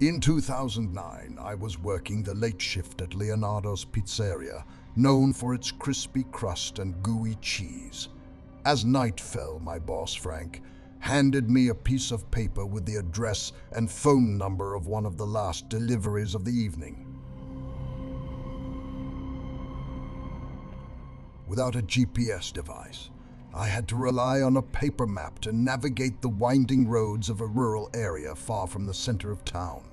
In 2009, I was working the late shift at Leonardo's Pizzeria, known for its crispy crust and gooey cheese. As night fell, my boss, Frank, handed me a piece of paper with the address and phone number of one of the last deliveries of the evening. Without a GPS device, I had to rely on a paper map to navigate the winding roads of a rural area far from the center of town.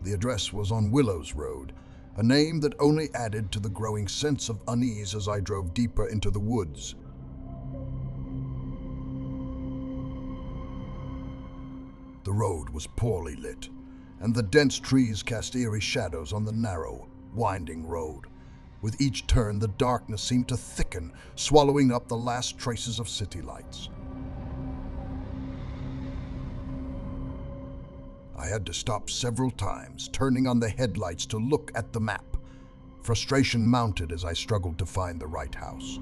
The address was on Willows Road, a name that only added to the growing sense of unease as I drove deeper into the woods. The road was poorly lit, and the dense trees cast eerie shadows on the narrow, winding road. With each turn, the darkness seemed to thicken, swallowing up the last traces of city lights. I had to stop several times, turning on the headlights to look at the map. Frustration mounted as I struggled to find the right house.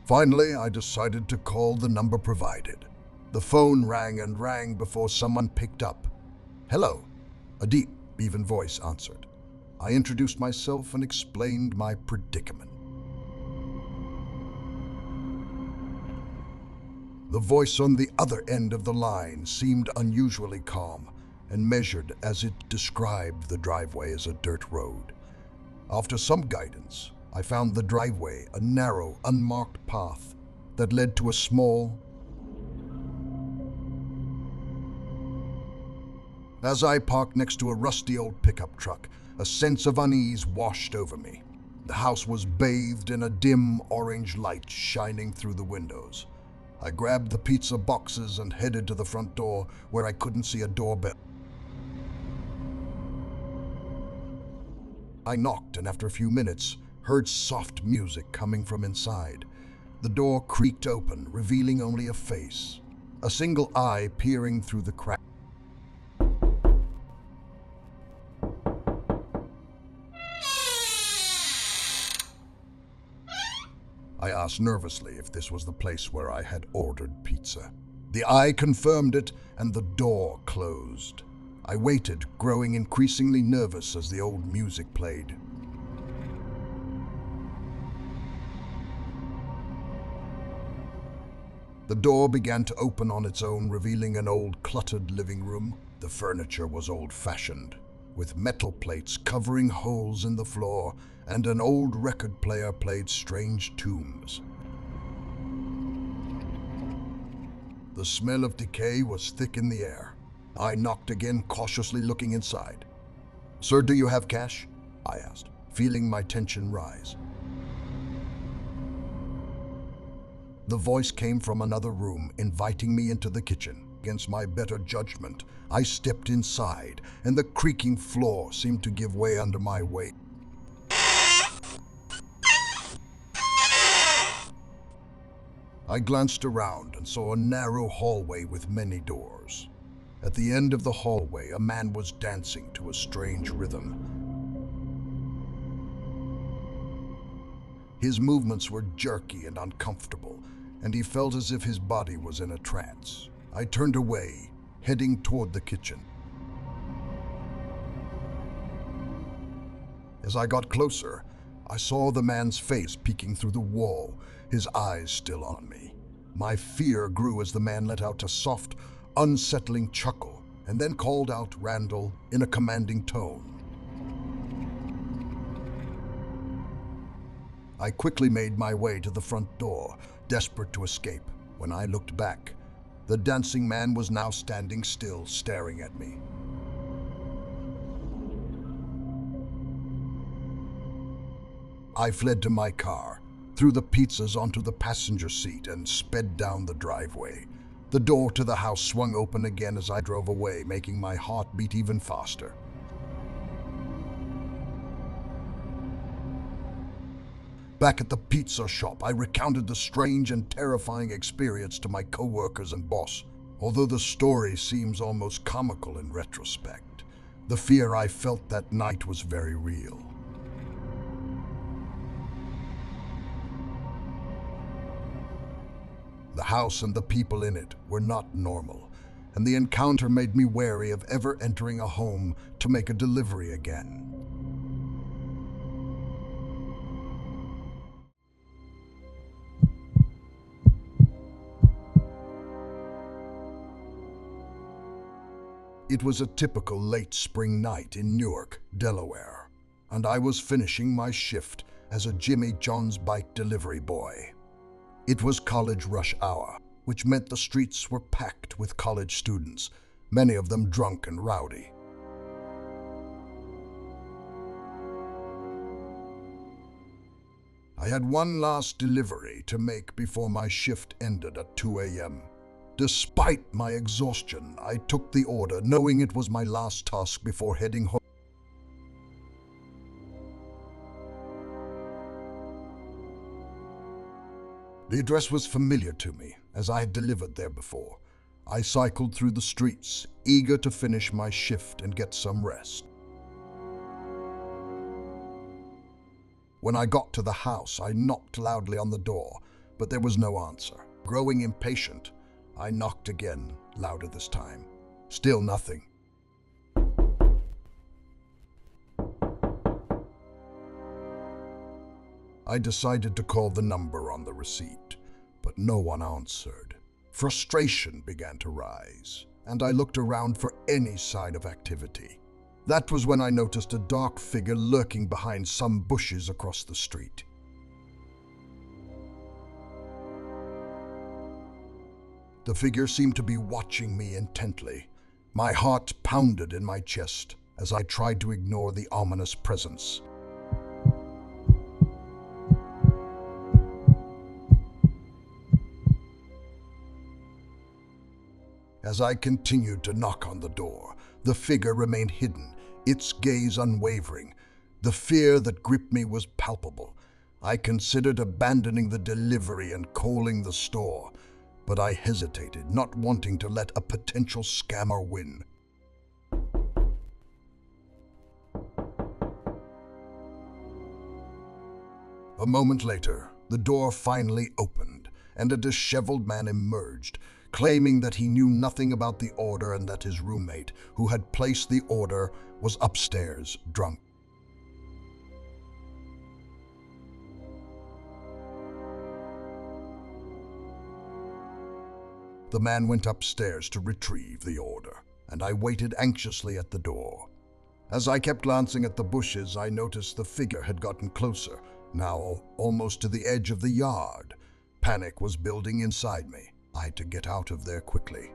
Finally, I decided to call the number provided. The phone rang and rang before someone picked up. "Hello," a deep, even voice answered. I introduced myself and explained my predicament. The voice on the other end of the line seemed unusually calm and measured as it described the driveway as a dirt road. After some guidance, I found the driveway a narrow, unmarked path that led to a small. As I parked next to a rusty old pickup truck, a sense of unease washed over me. The house was bathed in a dim orange light shining through the windows. I grabbed the pizza boxes and headed to the front door where I couldn't see a doorbell. I knocked and after a few minutes, heard soft music coming from inside. The door creaked open, revealing only a face, a single eye peering through the crack. I asked nervously if this was the place where I had ordered pizza. The eye confirmed it, and the door closed. I waited, growing increasingly nervous as the old music played. The door began to open on its own, revealing an old, cluttered living room. The furniture was old-fashioned, with metal plates covering holes in the floor, and an old record player played strange tunes. The smell of decay was thick in the air. I knocked again, cautiously looking inside. "Sir, do you have cash?" I asked, feeling my tension rise. The voice came from another room, inviting me into the kitchen. Against my better judgment, I stepped inside, and the creaking floor seemed to give way under my weight. I glanced around and saw a narrow hallway with many doors. At the end of the hallway, a man was dancing to a strange rhythm. His movements were jerky and uncomfortable, and he felt as if his body was in a trance. I turned away, heading toward the kitchen. As I got closer, I saw the man's face peeking through the wall, his eyes still on me. My fear grew as the man let out a soft, unsettling chuckle, and then called out Randall in a commanding tone. I quickly made my way to the front door, desperate to escape. When I looked back, the dancing man was now standing still, staring at me. I fled to my car, threw the pizzas onto the passenger seat, and sped down the driveway. The door to the house swung open again as I drove away, making my heart beat even faster. Back at the pizza shop, I recounted the strange and terrifying experience to my coworkers and boss. Although the story seems almost comical in retrospect, the fear I felt that night was very real. The house and the people in it were not normal, and the encounter made me wary of ever entering a home to make a delivery again. It was a typical late spring night in Newark, Delaware, and I was finishing my shift as a Jimmy John's bike delivery boy. It was college rush hour, which meant the streets were packed with college students, many of them drunk and rowdy. I had one last delivery to make before my shift ended at 2 a.m. Despite my exhaustion, I took the order, knowing it was my last task before heading home. The address was familiar to me, as I had delivered there before. I cycled through the streets, eager to finish my shift and get some rest. When I got to the house, I knocked loudly on the door, but there was no answer. Growing impatient, I knocked again, louder this time. Still nothing. I decided to call the number on the receipt, but no one answered. Frustration began to rise, and I looked around for any sign of activity. That was when I noticed a dark figure lurking behind some bushes across the street. The figure seemed to be watching me intently. My heart pounded in my chest as I tried to ignore the ominous presence. As I continued to knock on the door, the figure remained hidden, its gaze unwavering. The fear that gripped me was palpable. I considered abandoning the delivery and calling the store, but I hesitated, not wanting to let a potential scammer win. A moment later, the door finally opened, and a disheveled man emerged, claiming that he knew nothing about the order and that his roommate, who had placed the order, was upstairs, drunk. The man went upstairs to retrieve the order, and I waited anxiously at the door. As I kept glancing at the bushes, I noticed the figure had gotten closer, now almost to the edge of the yard. Panic was building inside me. I had to get out of there quickly.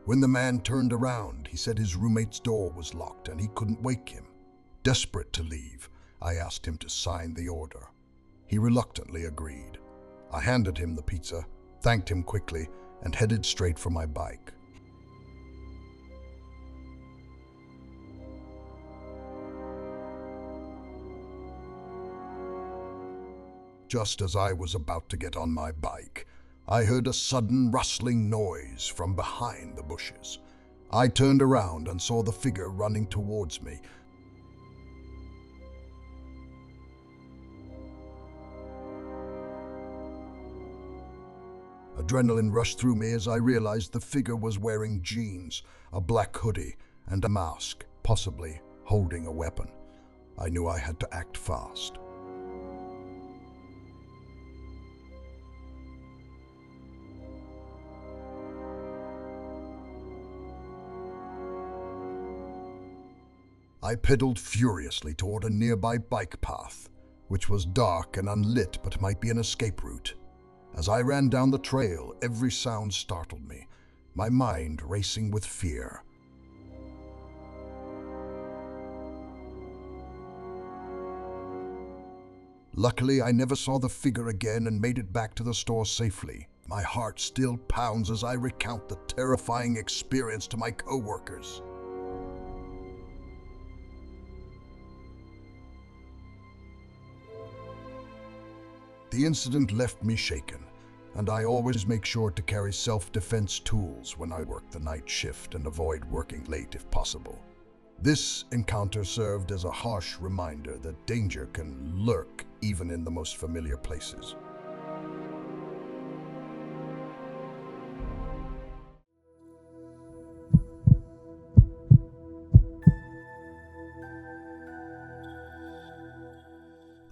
When the man turned around, he said his roommate's door was locked and he couldn't wake him. Desperate to leave, I asked him to sign the order. He reluctantly agreed. I handed him the pizza, thanked him quickly, and headed straight for my bike. Just as I was about to get on my bike, I heard a sudden rustling noise from behind the bushes. I turned around and saw the figure running towards me. Adrenaline rushed through me as I realized the figure was wearing jeans, a black hoodie, and a mask, possibly holding a weapon. I knew I had to act fast. I pedaled furiously toward a nearby bike path, which was dark and unlit but might be an escape route. As I ran down the trail, every sound startled me, my mind racing with fear. Luckily, I never saw the figure again and made it back to the store safely. My heart still pounds as I recount the terrifying experience to my coworkers. The incident left me shaken, and I always make sure to carry self-defense tools when I work the night shift and avoid working late if possible. This encounter served as a harsh reminder that danger can lurk even in the most familiar places.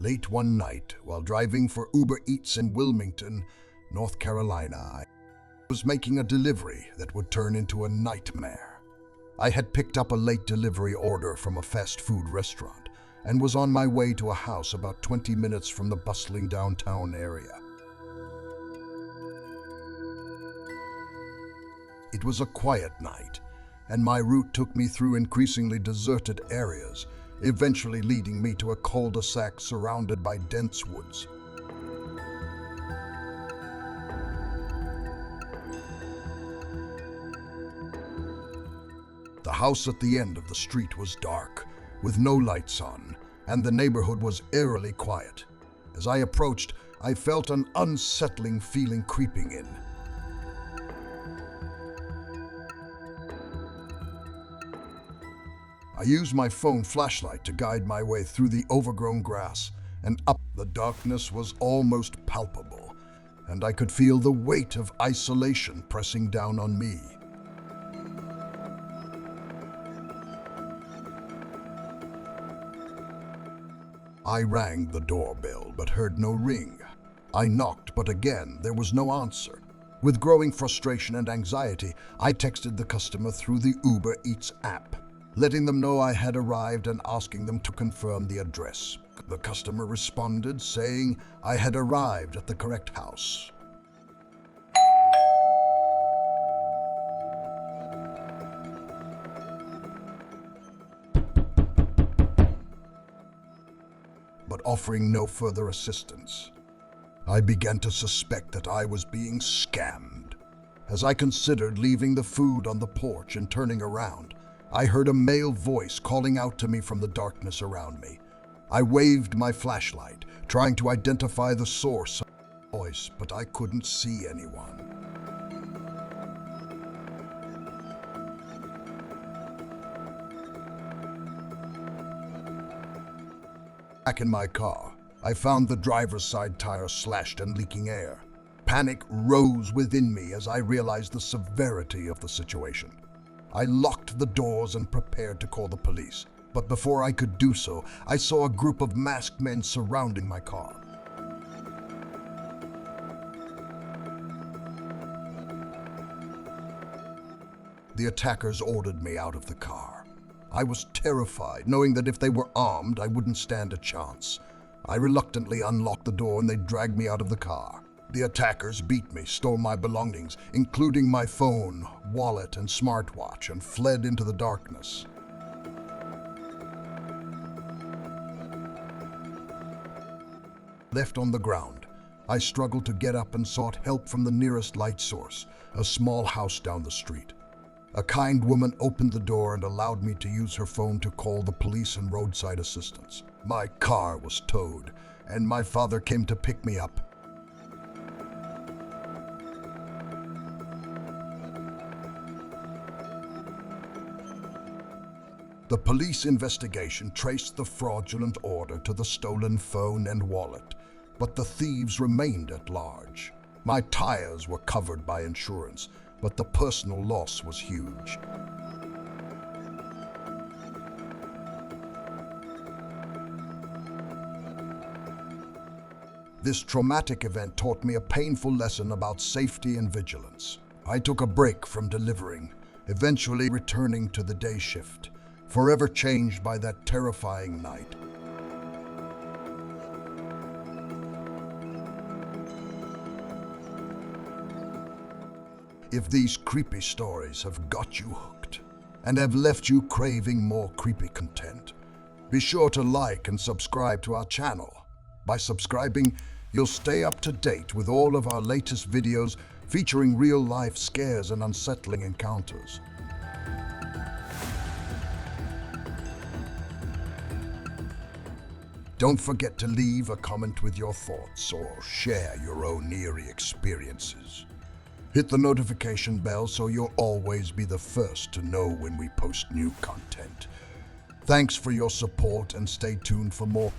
Late one night, while driving for Uber Eats in Wilmington, North Carolina, I was making a delivery that would turn into a nightmare. I had picked up a late delivery order from a fast food restaurant and was on my way to a house about 20 minutes from the bustling downtown area. It was a quiet night, and my route took me through increasingly deserted areas, eventually leading me to a cul-de-sac surrounded by dense woods. The house at the end of the street was dark, with no lights on, and the neighborhood was eerily quiet. As I approached, I felt an unsettling feeling creeping in. I used my phone flashlight to guide my way through the overgrown grass and up. The darkness was almost palpable, and I could feel the weight of isolation pressing down on me. I rang the doorbell but heard no ring. I knocked, but again there was no answer. With growing frustration and anxiety, I texted the customer through the Uber Eats app, letting them know I had arrived and asking them to confirm the address. The customer responded saying I had arrived at the correct house. But offering no further assistance. I began to suspect that I was being scammed. As I considered leaving the food on the porch and turning around, I heard a male voice calling out to me from the darkness around me. I waved my flashlight, trying to identify the source of the voice, but I couldn't see anyone. Back in my car, I found the driver's side tire slashed and leaking air. Panic rose within me as I realized the severity of the situation. I locked the doors and prepared to call the police, but before I could do so, I saw a group of masked men surrounding my car. The attackers ordered me out of the car. I was terrified, knowing that if they were armed, I wouldn't stand a chance. I reluctantly unlocked the door and they dragged me out of the car. The attackers beat me, stole my belongings, including my phone, wallet, and smartwatch, and fled into the darkness. Left on the ground, I struggled to get up and sought help from the nearest light source, a small house down the street. A kind woman opened the door and allowed me to use her phone to call the police and roadside assistance. My car was towed, and my father came to pick me up. The police investigation traced the fraudulent order to the stolen phone and wallet, but the thieves remained at large. My tires were covered by insurance, but the personal loss was huge. This traumatic event taught me a painful lesson about safety and vigilance. I took a break from delivering, eventually returning to the day shift, forever changed by that terrifying night. If these creepy stories have got you hooked and have left you craving more creepy content, be sure to like and subscribe to our channel. By subscribing, you'll stay up to date with all of our latest videos featuring real-life scares and unsettling encounters. Don't forget to leave a comment with your thoughts or share your own eerie experiences. Hit the notification bell so you'll always be the first to know when we post new content. Thanks for your support and stay tuned for more